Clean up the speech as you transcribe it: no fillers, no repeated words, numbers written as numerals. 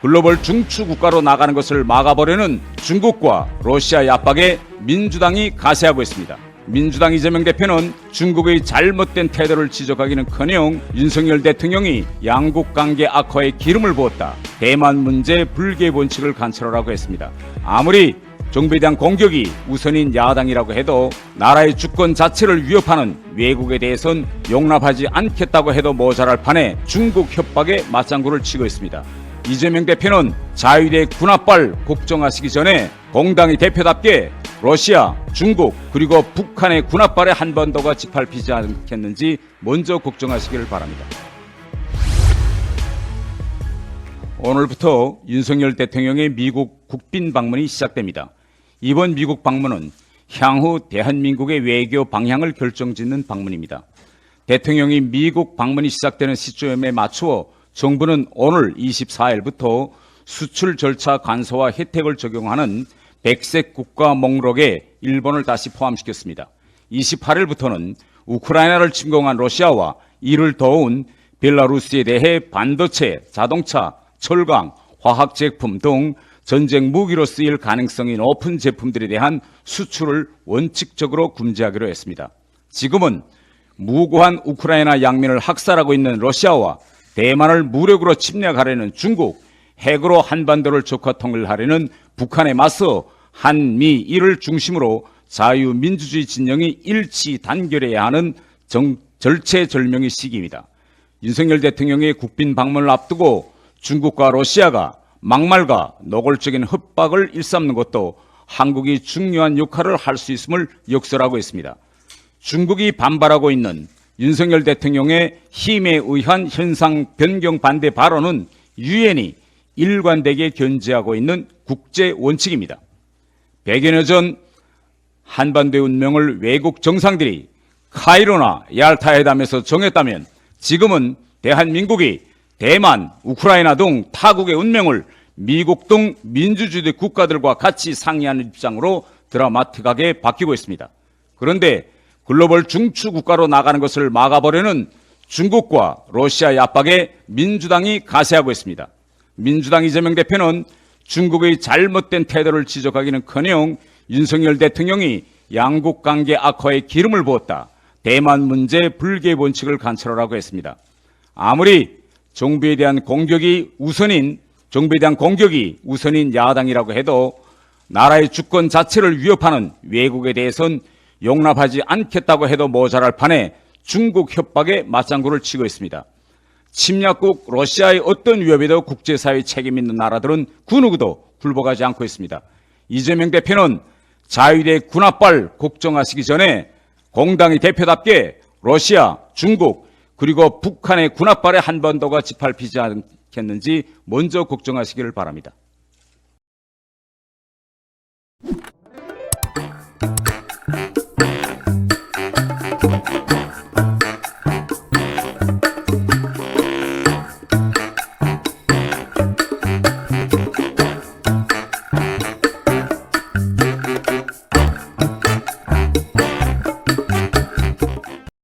글로벌 중추 국가로 나가는 것을 막아보려는 중국과 러시아의 압박에 민주당이 가세하고 있습니다. 민주당 이재명 대표는 중국의 잘못된 태도를 지적하기는커녕 윤석열 대통령이 양국 관계 악화에 기름을 부었다. 대만 문제 불개의 원칙을 관철하라고 했습니다. 아무리 정부에 대한 공격이 우선인 야당이라고 해도 나라의 주권 자체를 위협하는 외국에 대해선 용납하지 않겠다고 해도 모자랄 판에 중국 협박에 맞장구를 치고 있습니다. 이재명 대표는 자유대 군합발 걱정하시기 전에 공당의 대표답게 러시아, 중국 그리고 북한의 군합발에 한 번 더가 짓밟히지 않겠는지 먼저 걱정하시기를 바랍니다. 오늘부터 윤석열 대통령의 미국 국빈 방문이 시작됩니다. 이번 미국 방문은 향후 대한민국의 외교 방향을 결정짓는 방문입니다. 대통령이 미국 방문이 시작되는 시점에 맞추어 정부는 오늘 24일부터 수출 절차 간소화 혜택을 적용하는 백색 국가 목록에 일본을 다시 포함시켰습니다. 28일부터는 우크라이나를 침공한 러시아와 이를 도운 벨라루스에 대해 반도체, 자동차, 철강, 화학제품 등 전쟁 무기로 쓰일 가능성이 높은 제품들에 대한 수출을 원칙적으로 금지하기로 했습니다. 지금은 무고한 우크라이나 양민을 학살하고 있는 러시아와 대만을 무력으로 침략하려는 중국, 핵으로 한반도를 적화 통일하려는 북한에 맞서 한미일을 중심으로 자유민주주의 진영이 일치 단결해야 하는 절체절명의 시기입니다. 윤석열 대통령의 국빈 방문을 앞두고 중국과 러시아가 막말과 노골적인 협박을 일삼는 것도 한국이 중요한 역할을 할 수 있음을 역설하고 있습니다. 중국이 반발하고 있는 윤석열 대통령의 힘에 의한 현상 변경 반대 발언은 유엔이 일관되게 견지하고 있는 국제 원칙입니다. 100여 년 전 한반도의 운명을 외국 정상들이 카이로나 얄타 회담에서 정했다면 지금은 대한민국이 대만, 우크라이나 등 타국의 운명을 미국 등 민주주의 국가들과 같이 상의하는 입장으로 드라마틱하게 바뀌고 있습니다. 그런데 글로벌 중추 국가로 나가는 것을 막아보려는 중국과 러시아의 압박에 민주당이 가세하고 있습니다. 민주당 이재명 대표는 중국의 잘못된 태도를 지적하기는커녕 윤석열 대통령이 양국 관계 악화에 기름을 부었다. 대만 문제 불개의 원칙을 관철하라고 했습니다. 아무리 정부에 대한 공격이 우선인 야당이라고 해도 나라의 주권 자체를 위협하는 외국에 대해선 용납하지 않겠다고 해도 모자랄 판에 중국 협박에 맞장구를 치고 있습니다. 침략국 러시아의 어떤 위협에도 국제사회 책임 있는 나라들은 그 누구도 굴복하지 않고 있습니다. 이재명 대표는 자유대 군합발 걱정하시기 전에 공당의 대표답게 러시아, 중국 그리고 북한의 군합발에 한 번 더가 짓밟히지 않겠는지 먼저 걱정하시기를 바랍니다.